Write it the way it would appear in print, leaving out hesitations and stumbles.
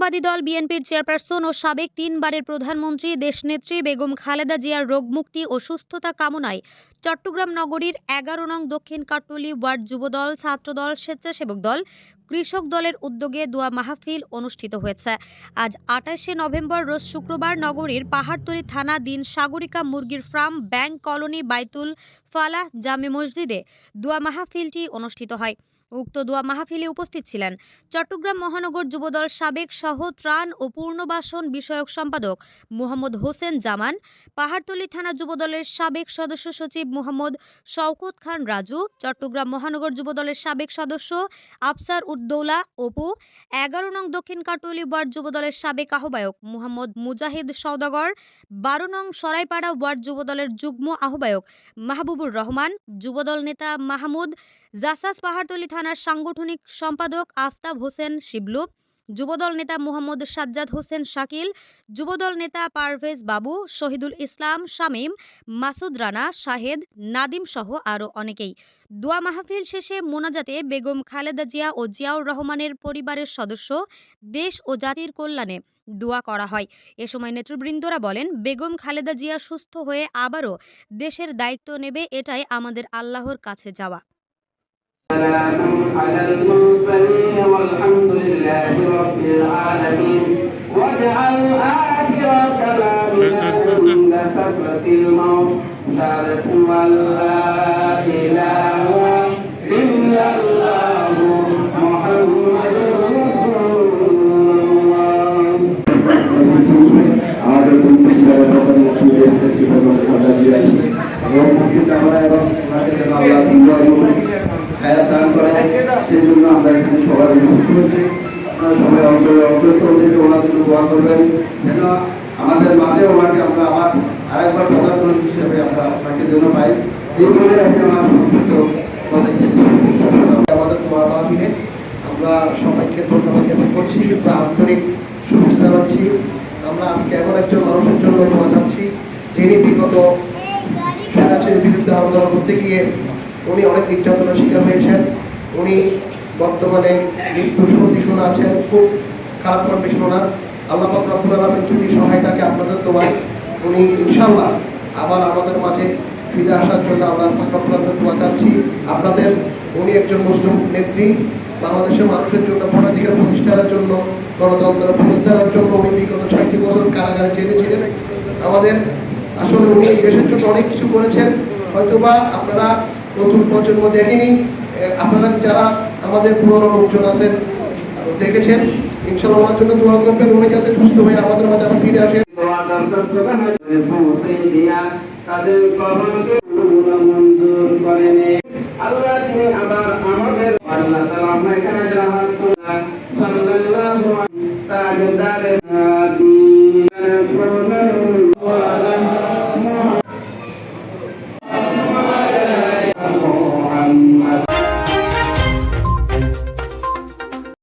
জাতীয়তাবাদী দল বিএনপির চেয়ারপারসন ও সাবেক 3 বারের প্রধানমন্ত্রী দেশনেত্রী বেগম খালেদা জিয়ার রোগমুক্তি ও সুস্থতা কামনায় চট্টগ্রাম নগরীর 11 নং দক্ষিণ কাট্টলী ওয়ার্ড যুবদল, ছাত্রদল, স্বেচ্ছাসেবক দল, কৃষক দলের উদ্যোগে দোয়া মাহফিল অনুষ্ঠিত হয়েছে। আজ 28শে নভেম্বর রোজ শুক্রবার নগরীর পাহাড়তলী থানাধীন সাগরিকা মুরগির ফার্ম ব্যাংক কলোনি বাইতুল ফালাহ জামে মসজিদে দোয়া মাহফিলটি অনুষ্ঠিত হয়। উক্ত দোয়া মাহফিলে উপস্থিত ছিলেন চট্টগ্রাম মহানগর যুবদল সাবেক সহ ত্রাণ ও পুনর্বাসন বিষয়ক সম্পাদক মোহাম্মদ হোসেন জামান, পাহাড়তলী থানা যুবদলের সাবেক সদস্য সচিব মোহাম্মদ শওকত খান রাজু, চট্টগ্রাম মহানগর যুবদলের সাবেক সদস্য আফসার উদ্দৌলা অপু, 11 নং দক্ষিণ কাটুলি ওয়ার্ড যুবদলের সাবেক আহ্বায়ক মোহাম্মদ মুজাহিদ সওদাগর, 12 নং সরাইপাড়া ওয়ার্ড যুবদলের যুগ্ম আহ্বায়ক মাহবুবুর রহমান, যুবদল নেতা মাহমুদ জাসাস, পাহাড়তলী থানার সাংগঠনিক সম্পাদক আফতাব হোসেন শিবলু, যুবদল নেতা মোহাম্মদ সাজ্জাদ হোসেন শাকিল, যুবদল নেতা পারভেজ বাবু, শহীদুল ইসলাম শামীম, মাসুদ রানা, শাহেদ, নাদিম সহ আরো অনেকেই। দোয়া মাহফিল শেষে মোনাজাতে বেগম খালেদা জিয়া ও জিয়াউর রহমানের পরিবারের সদস্য, দেশ ও জাতির কল্যাণে দোয়া করা হয়। এ সময় নেতৃবৃন্দরা বলেন, বেগম খালেদা জিয়া সুস্থ হয়ে আবারও দেশের দায়িত্ব নেবে, এটাই আমাদের আল্লাহর কাছে যাওয়া। سلام على المرسلين والحمد لله رب العالمين واجعل آخر كلامنا عند سكرة الموت شهادة أن لا إله إلا الله محمد رسول الله. হায়াত দান করে সেই জন্য আমরা এখানে সবাই উপস্থিত হয়েছি। আপনারা সবাই অন্তত ওনার জন্য দোয়া করবেন যেন আমাদের মাঝে ওনাকে আমরা আবার আরেকবার প্রধানমন্ত্রী হিসেবে আমরা ওনাকে যেন পাই। এই বলে আমি আমার সংক্ষিপ্ত আমাদের দোয়া মাহফিলে আমরা সবাইকে ধন্যবাদ জ্ঞাপন করছি বা আন্তরিক শুভেচ্ছা জানাচ্ছি। আমরা আজকে এমন একজন মানুষের জন্য দোয়া চাচ্ছি যিনি বিগত স্বৈরাচারের বিরুদ্ধে আন্দোলন করতে গিয়ে উনি অনেক নির্যাতনের শিকার হয়েছেন। উনি বর্তমানে মৃত্যুর সন্ধিক্ষণ আছেন, খুব খারাপ কন্ডিশন ওনার। আল্লাহ পাক রব্বুল আলামিন যদি সহায় থাকে আপনাদের দোয়ায় উনি ইনশাআল্লাহ আবার আমাদের মাঝে ফিরে আসার জন্য আল্লাহ পাক রব্বুল আলামিনের দোয়া চাচ্ছি আপনাদের। উনি একজন মুসলিম নেত্রী, বাংলাদেশের মানুষের জন্য ভোটাধিকার প্রতিষ্ঠার জন্য, গণতন্ত্র পুনরুদ্ধারের জন্য উনি বিগত 6টি বছর কারাগারে জেলে ছিলেন। আমাদের আসলে উনি দেশের জন্য অনেক কিছু করেছেন, হয়তোবা আপনারা নতুন প্রজন্ম দেখেনি, আপনারা যারা আমাদের পুরনো লোকজন আছেন দেখেছেন। ইনশাআল্লাহ ওনার জন্য দোয়া করবেন, উনি যাতে সুস্থ হয়ে আমাদের মাঝে আবার ফিরে আসেন। আল্লাহ তিনি আবার আমাদের আল্লাহ তাআলা আমরা এখানে যারা সাল্লাল্লাহু আলাইহি ওয়া সাল্লাম